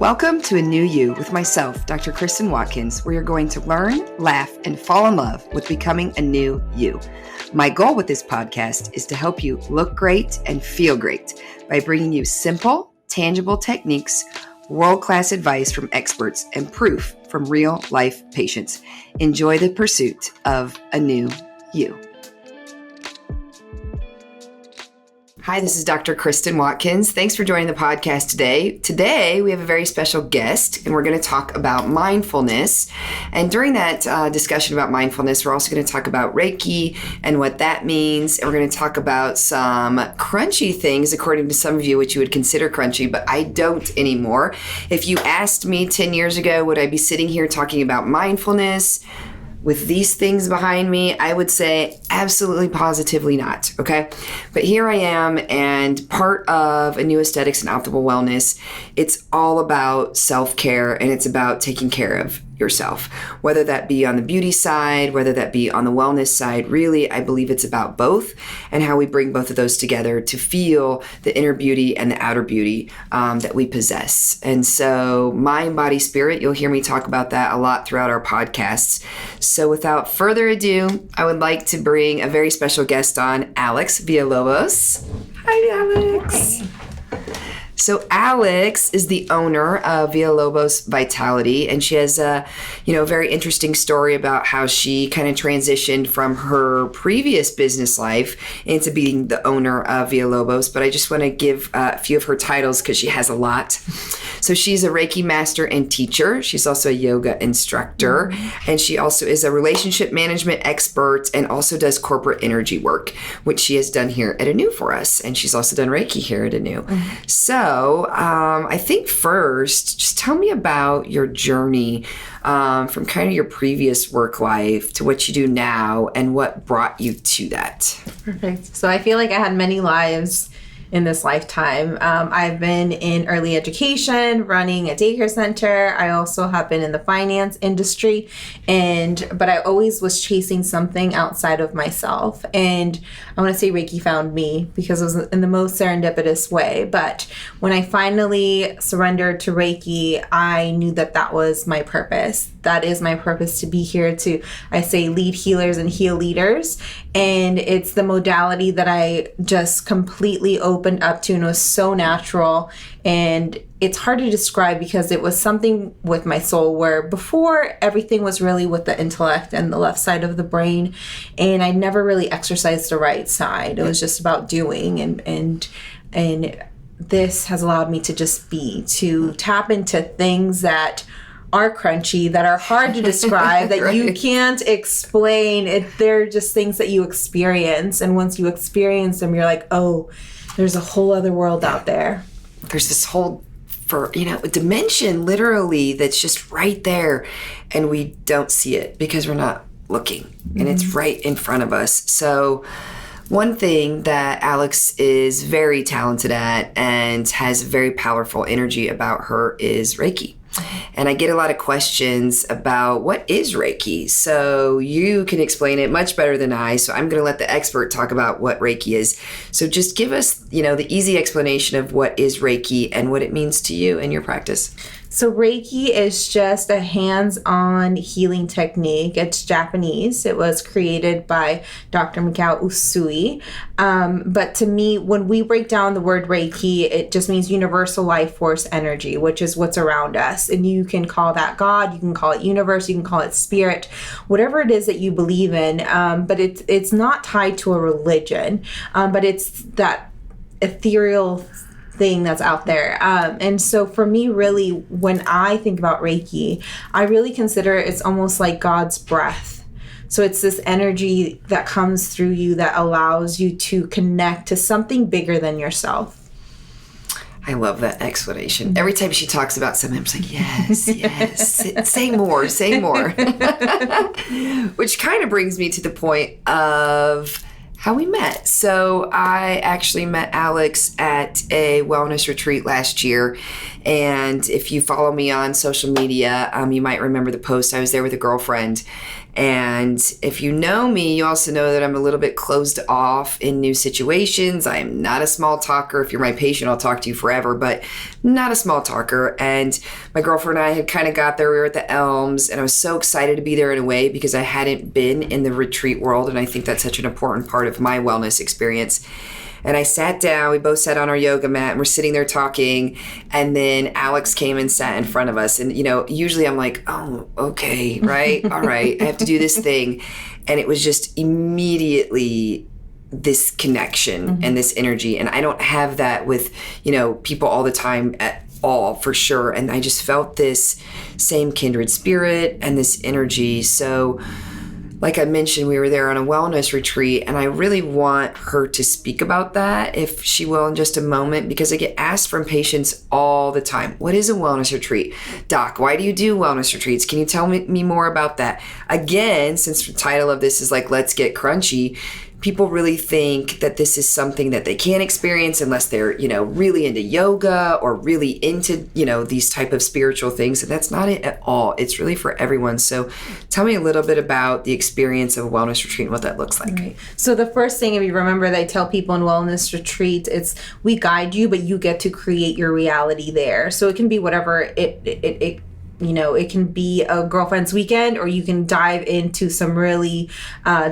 Welcome to A New You with myself, Dr. Cristyn Watkins, where you're going to learn, laugh, and fall in love with becoming a new you. My goal with this podcast is to help you look great and feel great by bringing you simple, tangible techniques, world-class advice from experts, and proof from real-life patients. Enjoy the pursuit of a new you. Hi, this is Dr. Cristyn Watkins. Thanks for joining the podcast today. Today, we have a very special guest, and we're going to talk about mindfulness. And during that discussion about mindfulness, we're also going to talk about Reiki and what that means. And we're going to talk about some crunchy things, according to some of you, which you would consider crunchy, but I don't anymore. If you asked me 10 years ago, would I be sitting here talking about mindfulness with these things behind me, I would say absolutely positively not, okay? But here I am, and part of A New Aesthetics and Optimal Wellness, it's all about self-care, and it's about taking care of yourself, whether that be on the beauty side, whether that be on the wellness side. Really, I believe it's about both and how we bring both of those together to feel the inner beauty and the outer beauty that we possess. And so mind, body, spirit, you'll hear me talk about that a lot throughout our podcasts. So without further ado, I would like to bring a very special guest on, Alex-Villalobos. Hi, Alex. Hi. So Alex is the owner of Villalobos Vitality, and she has a, very interesting story about how she kind of transitioned from her previous business life into being the owner of Villalobos. But I just want to give a few of her titles because she has a lot. So she's a Reiki master and teacher. She's also a yoga instructor, and she also is a relationship management expert and also does corporate energy work, which she has done here at Anu for us. And she's also done Reiki here at Anu. So I think first, just tell me about your journey from kind of your previous work life to what you do now and what brought you to that. Perfect. So I feel like I had many lives in this lifetime. I've been in early education, running a daycare center. I also have been in the finance industry, but I always was chasing something outside of myself. And I want to say Reiki found me because it was in the most serendipitous way. But when I finally surrendered to Reiki, I knew that that was my purpose. That is my purpose, to be here to, I say, lead healers and heal leaders. And it's the modality that I just completely opened up to, and it was so natural. And it's hard to describe because it was something with my soul where before everything was really with the intellect and the left side of the brain, and I never really exercised the right side. It was just about doing, and this has allowed me to just be, to tap into things that are crunchy, that are hard to describe, that right. You can't explain. They're just things that you experience. And once you experience them, you're like, oh, there's a whole other world out there. There's this whole, dimension literally that's just right there. And we don't see it because we're not looking. And it's right in front of us. So one thing that Alex is very talented at and has very powerful energy about her is Reiki. And I get a lot of questions about what is Reiki. So you can explain it much better than I. So I'm going to let the expert talk about what Reiki is. So just give us, the easy explanation of what is Reiki and what it means to you in your practice. So Reiki is just a hands-on healing technique. It's Japanese. It was created by Dr. Mikao Usui. But to me, when we break down the word Reiki, it just means universal life force energy, which is what's around us. And you can call that God, you can call it universe, you can call it spirit, whatever it is that you believe in. But it's not tied to a religion, but it's that ethereal thing that's out there. And so for me, really, when I think about Reiki, I really consider it's almost like God's breath. So it's this energy that comes through you that allows you to connect to something bigger than yourself. I love that explanation. Every time she talks about something, I'm just like, yes, say more. Which kind of brings me to the point of how we met. So I actually met Alex at a wellness retreat last year. And if you follow me on social media, you might remember the post. I was there with a girlfriend. And if you know me, you also know that I'm a little bit closed off in new situations. I'm not a small talker. If you're my patient, I'll talk to you forever, but not a small talker. And my girlfriend and I had kind of got there. We were at the Elms, and I was so excited to be there in a way because I hadn't been in the retreat world, and I think that's such an important part of my wellness experience. And I sat down, we both sat on our yoga mat, and we're sitting there talking, and then Alex came and sat in front of us. And, usually I'm like, oh, okay, right? All right, I have to do this thing. And it was just immediately this connection and this energy. And I don't have that with, people all the time at all, for sure. And I just felt this same kindred spirit and this energy. So, like I mentioned, we were there on a wellness retreat, and I really want her to speak about that, if she will, in just a moment, because I get asked from patients all the time, what is a wellness retreat? Doc, why do you do wellness retreats? Can you tell me more about that? Again, since the title of this is like, Let's Get Crunchy, people really think that this is something that they can't experience unless they're, really into yoga or really into, these type of spiritual things. And that's not it at all. It's really for everyone. So tell me a little bit about the experience of a wellness retreat and what that looks like. Right. So the first thing, if you remember, that I tell people in wellness retreat, it's we guide you, but you get to create your reality there. So it can be whatever it can be a girlfriend's weekend, or you can dive into some really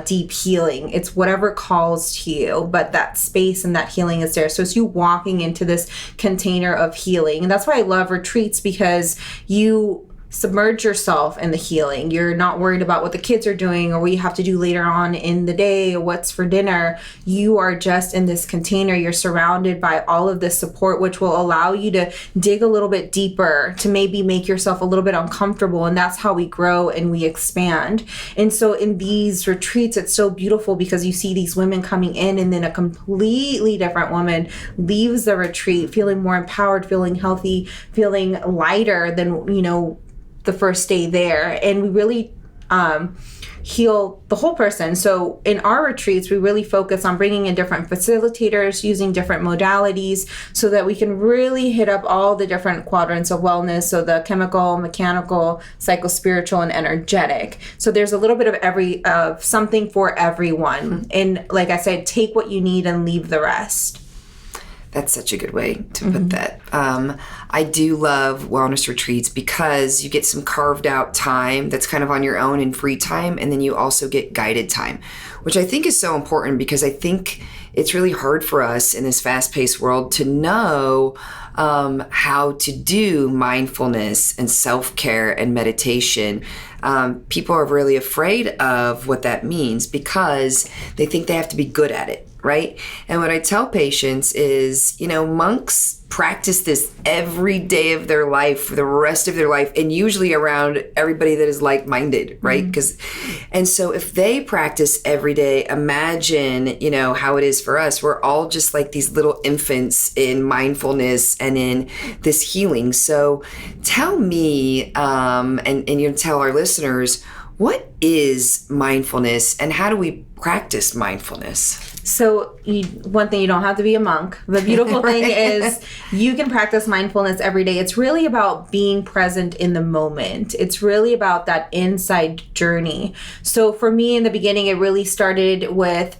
deep healing. It's whatever calls to you, but that space and that healing is there. So it's you walking into this container of healing. And that's why I love retreats, because you submerge yourself in the healing. You're not worried about what the kids are doing or what you have to do later on in the day or what's for dinner. You are just in this container. You're surrounded by all of this support, which will allow you to dig a little bit deeper, to maybe make yourself a little bit uncomfortable. And that's how we grow and we expand. And so in these retreats, it's so beautiful because you see these women coming in, and then a completely different woman leaves the retreat feeling more empowered, feeling healthy, feeling lighter than, the first day there. And we really heal the whole person. So in our retreats, we really focus on bringing in different facilitators, using different modalities, so that we can really hit up all the different quadrants of wellness. So the chemical, mechanical, psychospiritual, and energetic. So there's a little bit of something for everyone. And like I said, take what you need and leave the rest. That's such a good way to put that. I do love wellness retreats because you get some carved out time that's kind of on your own in free time, and then you also get guided time, which I think is so important, because I think it's really hard for us in this fast-paced world to know how to do mindfulness and self-care and meditation. People are really afraid of what that means because they think they have to be good at it. Right? And what I tell patients is, monks practice this every day of their life for the rest of their life, and usually around everybody that is like-minded, right? And so if they practice every day, imagine, how it is for us. We're all just like these little infants in mindfulness and in this healing. So tell me, and tell our listeners, what is mindfulness and how do we practice mindfulness? So one thing, you don't have to be a monk. The beautiful thing is you can practice mindfulness every day. It's really about being present in the moment. It's really about that inside journey. So for me in the beginning, it really started with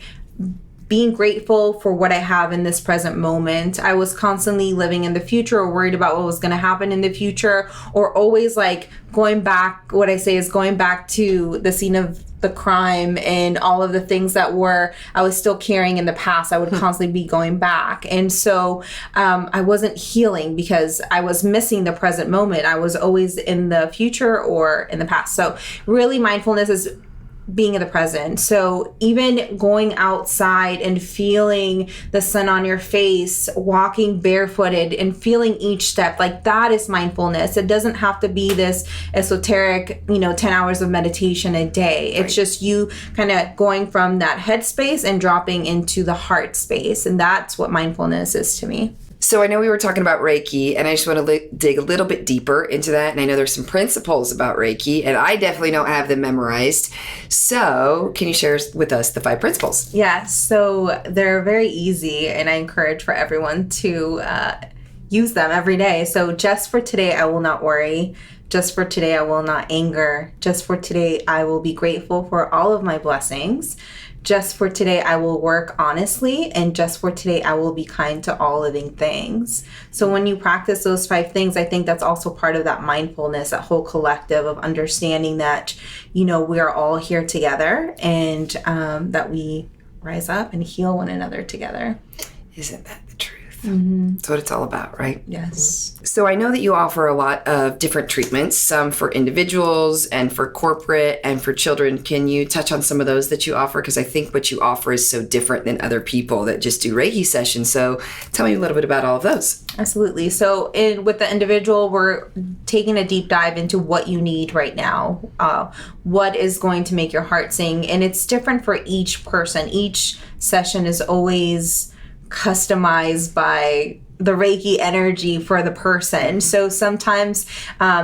being grateful for what I have in this present moment. I was constantly living in the future or worried about what was going to happen in the future, or always like going back. What I say is going back to the scene of the crime and all of the things that I was still carrying in the past. I would constantly be going back. And so I wasn't healing because I was missing the present moment. I was always in the future or in the past. So really mindfulness is being in the present. So even going outside and feeling the sun on your face, walking barefooted and feeling each step, like that is mindfulness. It doesn't have to be this esoteric, 10 hours of meditation a day. It's just you kind of going from that head space and dropping into the heart space. And that's what mindfulness is to me. So I know we were talking about Reiki, and I just want to dig a little bit deeper into that. And I know there's some principles about Reiki, and I definitely don't have them memorized. So can you share with us the 5 principles? Yeah, so they're very easy, and I encourage for everyone to use them every day. So just for today, I will not worry. Just for today, I will not anger. Just for today, I will be grateful for all of my blessings. Just for today, I will work honestly. And just for today, I will be kind to all living things. So when you practice those 5 things, I think that's also part of that mindfulness, that whole collective of understanding that, we are all here together, and that we rise up and heal one another together. Isn't that the truth? Mm-hmm. That's what it's all about, right? Yes. So I know that you offer a lot of different treatments, some for individuals and for corporate and for children. Can you touch on some of those that you offer? Because I think what you offer is so different than other people that just do Reiki sessions. So tell me a little bit about all of those. Absolutely. So with the individual, we're taking a deep dive into what you need right now. What is going to make your heart sing? And it's different for each person. Each session is always customized by the Reiki energy for the person. So sometimes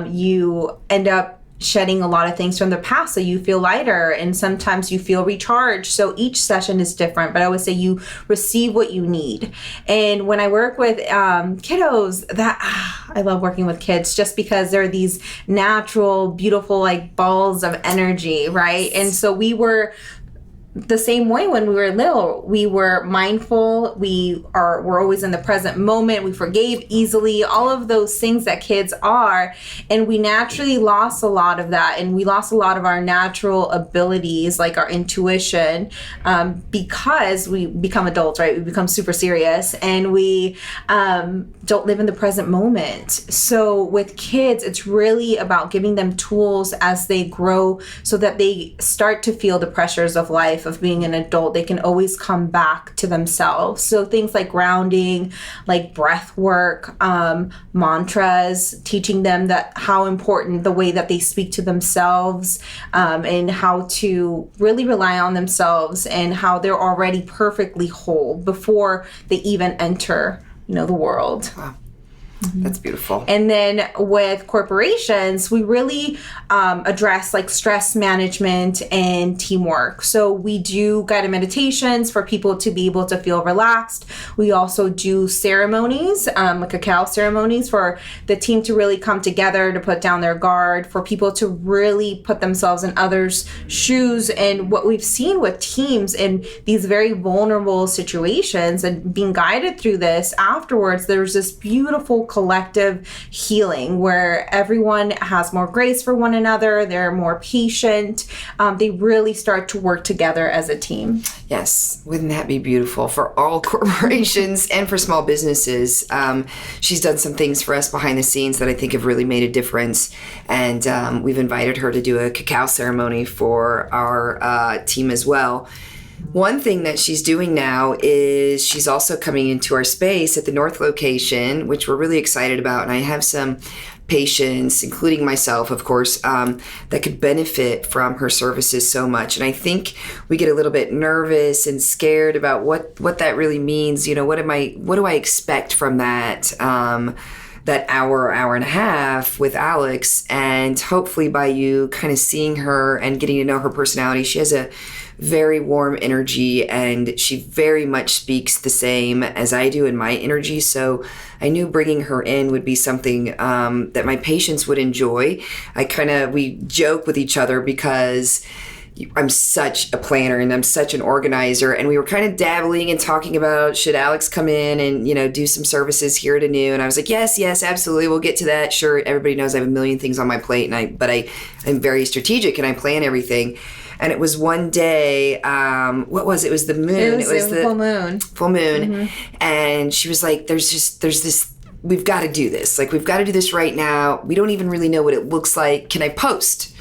you end up shedding a lot of things from the past, so you feel lighter, and sometimes you feel recharged. So each session is different, but I would say you receive what you need. And when I work with kiddos, I love working with kids just because they're these natural, beautiful, like balls of energy, right? And so we were the same way when we were little. We were mindful. We're always in the present moment. We forgave easily, all of those things that kids are. And we naturally lost a lot of that. And we lost a lot of our natural abilities, like our intuition, because we become adults, right? We become super serious, and we don't live in the present moment. So with kids, it's really about giving them tools as they grow so that they start to feel the pressures of life, of being an adult. They can always come back to themselves. So things like grounding, like breath work, mantras, teaching them that how important the way that they speak to themselves, and how to really rely on themselves, and how they're already perfectly whole before they even enter, the world. Wow. That's beautiful. And then with corporations, we really address like stress management and teamwork. So we do guided meditations for people to be able to feel relaxed. We also do ceremonies, like cacao ceremonies, for the team to really come together, to put down their guard, for people to really put themselves in others' shoes. And what we've seen with teams in these very vulnerable situations and being guided through this, afterwards, there's this beautiful collective healing where everyone has more grace for one another. They're more patient. They really start to work together as a team. Yes. Wouldn't that be beautiful for all corporations and for small businesses? She's done some things for us behind the scenes that I think have really made a difference. And we've invited her to do a cacao ceremony for our team as well. One thing that she's doing now is she's also coming into our space at the North location, which we're really excited about. And I have some patients, including myself, of course, that could benefit from her services so much. And I think we get a little bit nervous and scared about what that really means. What do I expect from that? That hour and a half with Alex. And hopefully by you kind of seeing her and getting to know her personality, she has a very warm energy, and she very much speaks the same as I do in my energy. So I knew bringing her in would be something that my patients would enjoy. We joke with each other because I'm such a planner and I'm such an organizer, and we were kind of dabbling and talking about, should Alex come in and do some services here at Anew? And I was like, yes, absolutely, we'll get to that. Sure, everybody knows I have a million things on my plate, but I'm very strategic and I plan everything. And it was one day, what was it? It was the moon. It was the full moon. Full moon. Mm-hmm. And she was like, there's this, we've got to do this. Like, we've got to do this right now. We don't even really know what it looks like. Can I post?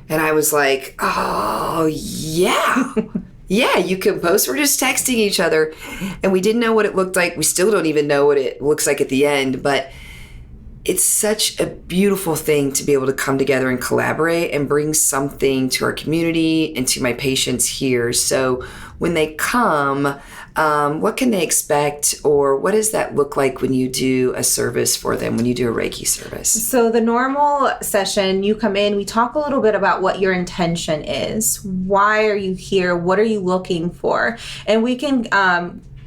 And I was like, oh, yeah. Yeah, you can post. We're just texting each other. And we didn't know what it looked like. We still don't even know what it looks like at the end. But it's such a beautiful thing to be able to come together and collaborate and bring something to our community and to my patients here. So when they come, what can they expect, or what does that look like when you do a service for them, when you do a Reiki service? So the normal session, you come in, we talk a little bit about what your intention is. Why are you here? What are you looking for? And we can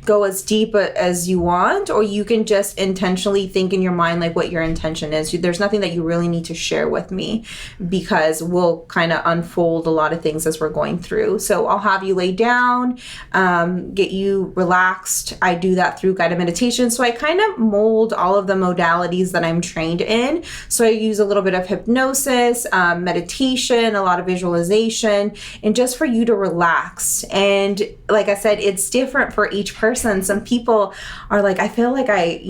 go as deep as you want, or you can just intentionally think in your mind like what your intention is. There's nothing that you really need to share with me, because we'll kind of unfold a lot of things as we're going through. So I'll have you lay down, get you relaxed. I do that through guided meditation. So I kind of mold all of the modalities that I'm trained in. So I use a little bit of hypnosis, meditation, a lot of visualization, and just for you to relax. And like I said, it's different for each person. Some people are like, I feel like I,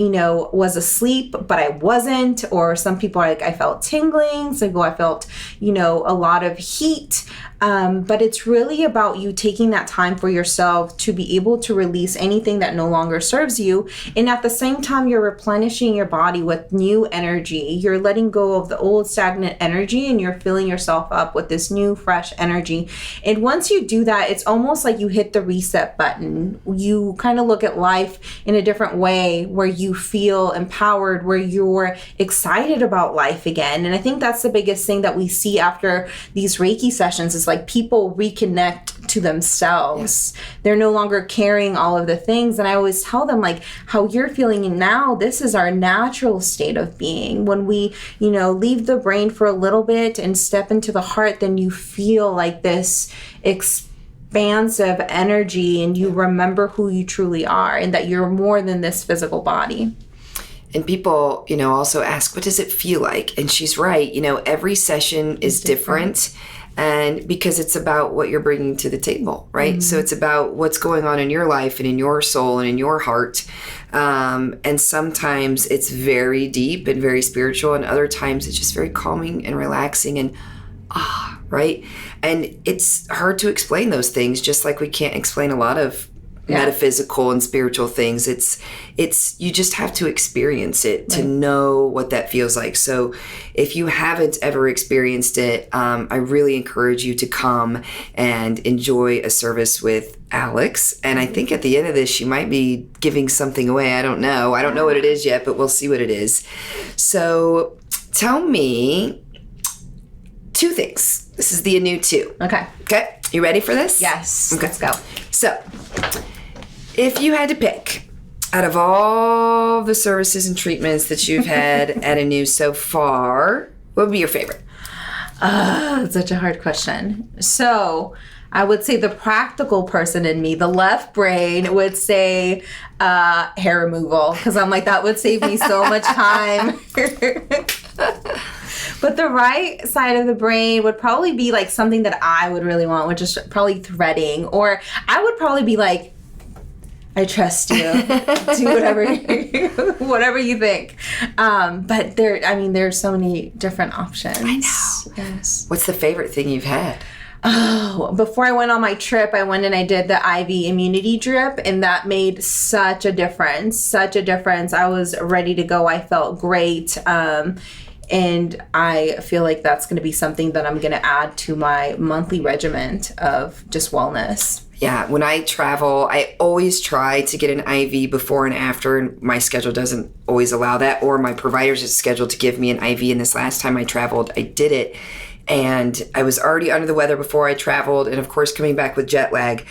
was asleep, but I wasn't. Or some people are like, I felt tingling. Some people, I felt, a lot of heat. But it's really about you taking that time for yourself to be able to release anything that no longer serves you. And at the same time, you're replenishing your body with new energy. You're letting go of the old stagnant energy, and you're filling yourself up with this new, fresh energy. And once you do that, it's almost like you hit the reset button. You kind of look at life in a different way, where you feel empowered, where you're excited about life again. And I think that's the biggest thing that we see after these Reiki sessions is like people reconnect to themselves. Yes. They're no longer carrying all of the things. And I always tell them, like, how you're feeling now, this is our natural state of being. When we, leave the brain for a little bit and step into the heart, then you feel like this expansive energy, and you remember who you truly are, and that you're more than this physical body. And people, also ask, what does it feel like? And she's right. Every session is different. And because it's about what you're bringing to the table, right? Mm-hmm. So it's about what's going on in your life and in your soul and in your heart. And sometimes it's very deep and very spiritual, and other times it's just very calming and relaxing and right? And it's hard to explain those things, just like we can't explain a lot of metaphysical and spiritual things. It's you just have to experience it to know what that feels like. So if you haven't ever experienced it, I really encourage you to come and enjoy a service with Alex. And I think at the end of this, she might be giving something away. I don't know what it is yet, but we'll see what it is. So tell me 2 things. This is the anew 2. Okay. You ready for this? Yes. Okay. Let's go. So if you had to pick out of all the services and treatments that you've had at Anew so far, what would be your favorite? That's such a hard question. So I would say the practical person in me, the left brain, would say hair removal, because I'm like, that would save me so much time. But the right side of the brain would probably be like something that I would really want, which is probably threading. Or I would probably be like, I trust you. Do whatever you think. But there's so many different options. I know. Yes. What's the favorite thing you've had? Oh, before I went on my trip, I went and I did the IV immunity drip, and that made such a difference. I was ready to go. I felt great. And I feel like that's going to be something that I'm going to add to my monthly regimen of just wellness. Yeah, when I travel, I always try to get an IV before and after, and my schedule doesn't always allow that, or my provider's is scheduled to give me an IV, and this last time I traveled, I did it, and I was already under the weather before I traveled, and of course coming back with jet lag,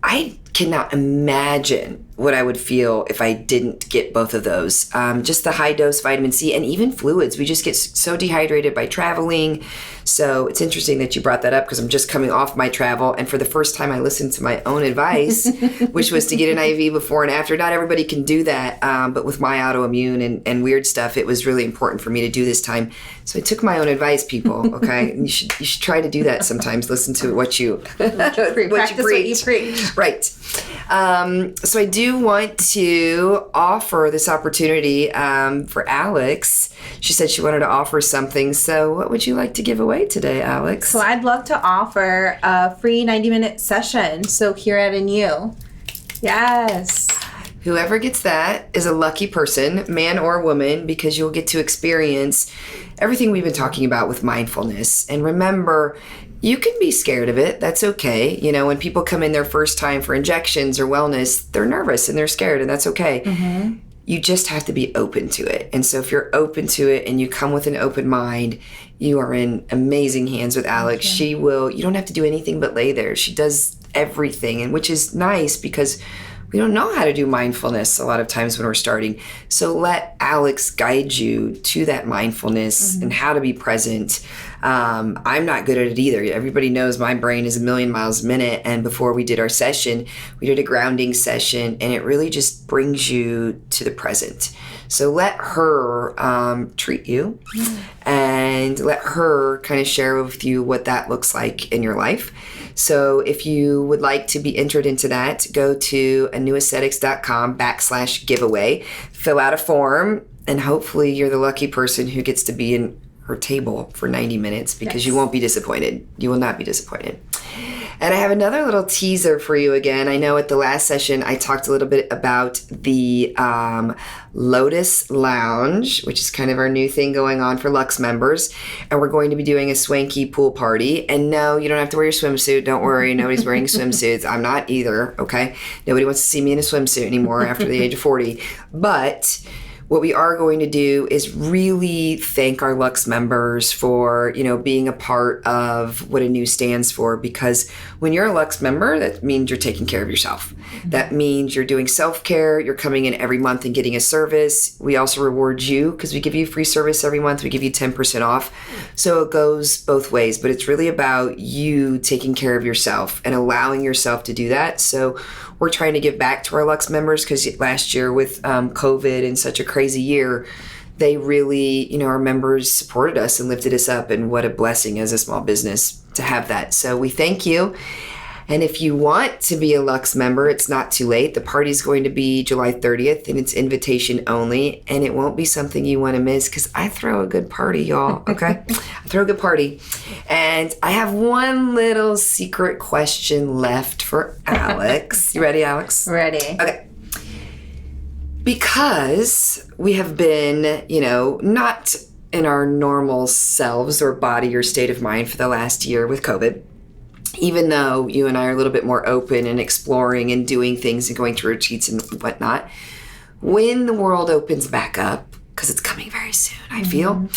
I cannot imagine what I would feel if I didn't get both of those. Just the high dose vitamin C and even fluids. We just get so dehydrated by traveling. So it's interesting that you brought that up, because I'm just coming off my travel, and for the first time I listened to my own advice, which was to get an IV before and after. Not everybody can do that, but with my autoimmune and weird stuff, it was really important for me to do this time. So I took my own advice, people. Okay, you should try to do that sometimes. Listen to what you preach. Right. So I do want to offer this opportunity for Alex. She said she wanted to offer something. So what would you like to give away today, Alex? So I'd love to offer a free 90-minute session. So here at Anew. Yes. Whoever gets that is a lucky person, man or woman, because you'll get to experience everything we've been talking about with mindfulness. And remember, you can be scared of it. That's okay. When people come in their first time for injections or wellness, they're nervous and they're scared, and that's okay. Mm-hmm. You just have to be open to it. And so if you're open to it and you come with an open mind, you are in amazing hands with Alex. Okay. You don't have to do anything but lay there. She does everything, and which is nice, because we don't know how to do mindfulness a lot of times when we're starting. So let Alex guide you to that mindfulness and how to be present. I'm not good at it either. Everybody knows my brain is a million miles a minute. And before we did our session, we did a grounding session, and it really just brings you to the present. So let her treat you and let her kind of share with you what that looks like in your life. So if you would like to be entered into that, go to anewaesthetics.com/giveaway, fill out a form, and hopefully you're the lucky person who gets to be in her table for 90 minutes because you won't be disappointed. You will not be disappointed. And I have another little teaser for you again. I know at the last session I talked a little bit about the Lotus Lounge, which is kind of our new thing going on for Lux members. And we're going to be doing a swanky pool party. And no, you don't have to wear your swimsuit. Don't worry. Nobody's wearing swimsuits. I'm not either, okay? Nobody wants to see me in a swimsuit anymore after the age of 40. But what we are going to do is really thank our Lux members for, being a part of what Anu stands for, because when you're a Lux member, that means you're taking care of yourself. That means you're doing self-care. You're coming in every month and getting a service. We also reward you because we give you free service every month. We give you 10% off. So it goes both ways, but it's really about you taking care of yourself and allowing yourself to do that. So we're trying to give back to our Lux members because last year with COVID and such a crazy year, they really, our members supported us and lifted us up. And what a blessing as a small business to have that. So we thank you. And if you want to be a Lux member, it's not too late. The party's going to be July 30th, and it's invitation only. And it won't be something you want to miss because I throw a good party, y'all, okay? I throw a good party. And I have one little secret question left for Alex. You ready, Alex? Ready. Okay. Because we have been, not in our normal selves or body or state of mind for the last year with COVID, even though you and I are a little bit more open and exploring and doing things and going to retreats and whatnot, when the world opens back up, because it's coming very soon, I feel,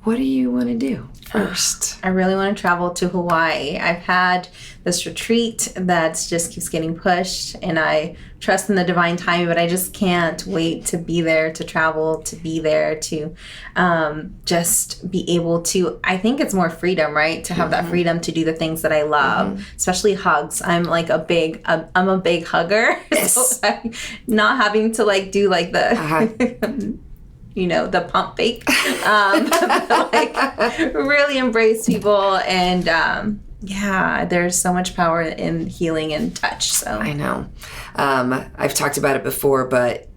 what do you want to do first? I really want to travel to Hawaii. I've had this retreat that just keeps getting pushed, and I trust in the divine timing, but I just can't wait to be there, to travel, to be there, to just be able to, I think it's more freedom, right? To have that freedom to do the things that I love, especially hugs. I'm like a big hugger. Yes. So not having to do the... the pump fake, really embrace people. And there's so much power in healing and touch. So I know. I've talked about it before, but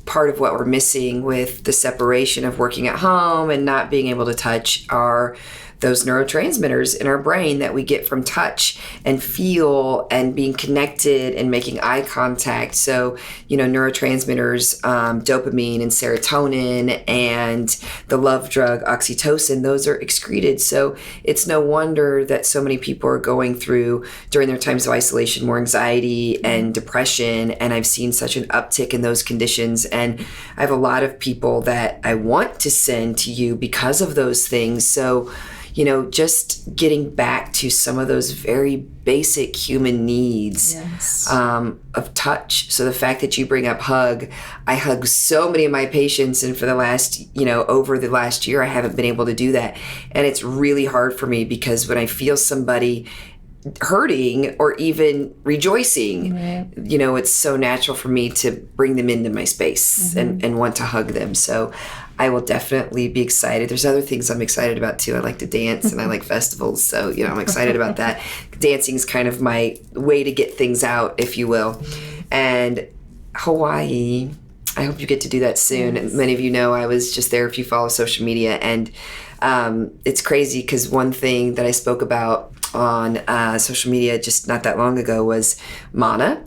part of what we're missing with the separation of working at home and not being able to touch are those neurotransmitters in our brain that we get from touch and feel and being connected and making eye contact. So, neurotransmitters, dopamine and serotonin and the love drug oxytocin, those are excreted. So it's no wonder that so many people are going through, during their times of isolation, more anxiety and depression. And I've seen such an uptick in those conditions. And I have a lot of people that I want to send to you because of those things. So, just getting back to some of those very basic human needs of touch. So the fact that you bring up hug, I hug so many of my patients, and for the last, over the last year, I haven't been able to do that. And it's really hard for me because when I feel somebody hurting or even rejoicing, it's so natural for me to bring them into my space and want to hug them. So I will definitely be excited. There's other things I'm excited about too. I like to dance and I like festivals. So, I'm excited about that. Dancing is kind of my way to get things out, if you will. And Hawaii, I hope you get to do that soon. Yes. Many of you know I was just there if you follow social media. And it's crazy because one thing that I spoke about on social media just not that long ago was mana,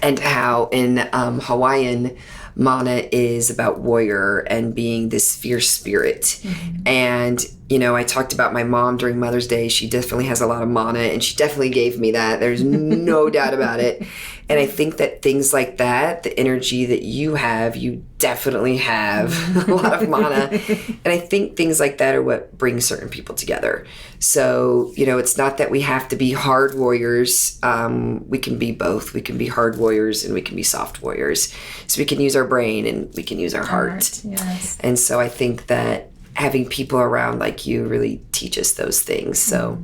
and how in Hawaiian, mana is about warrior and being this fierce spirit. And, I talked about my mom during Mother's Day. She definitely has a lot of mana, and she definitely gave me that. There's no doubt about it. And I think that things like that, the energy that you have, you definitely have a lot of mana. And I think things like that are what brings certain people together. So, it's not that we have to be hard warriors. We can be both. We can be hard warriors and we can be soft warriors. So we can use our brain and we can use our heart. Yes. And so I think that having people around like you really teach us those things. So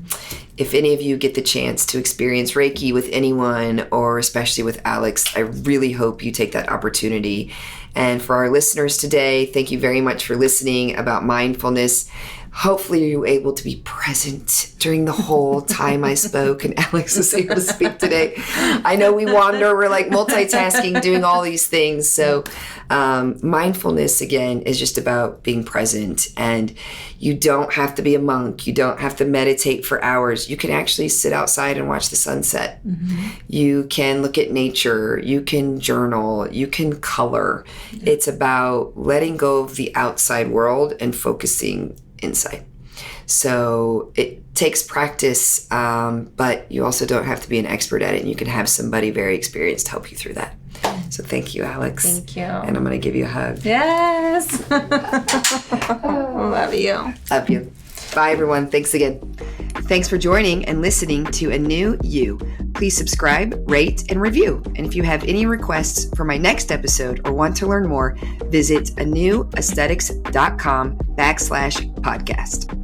if any of you get the chance to experience Reiki with anyone, or especially with Alex, I really hope you take that opportunity. And for our listeners today, thank you very much for listening about mindfulness. Hopefully you were able to be present during the whole time I spoke and Alex was able to speak today. I know we wander, we're like multitasking, doing all these things. So mindfulness, again, is just about being present. And you don't have to be a monk. You don't have to meditate for hours. You can actually sit outside and watch the sunset. Mm-hmm. You can look at nature. You can journal. You can color. Mm-hmm. It's about letting go of the outside world and focusing inside. So it takes practice, but you also don't have to be an expert at it. And you can have somebody very experienced help you through that. So thank you, Alex. Thank you. And I'm going to give you a hug. Yes. Love you. Love you. Bye, everyone. Thanks again. Thanks for joining and listening to A New You. Please subscribe, rate, and review. And if you have any requests for my next episode or want to learn more, visit anewaesthetics.com/podcast.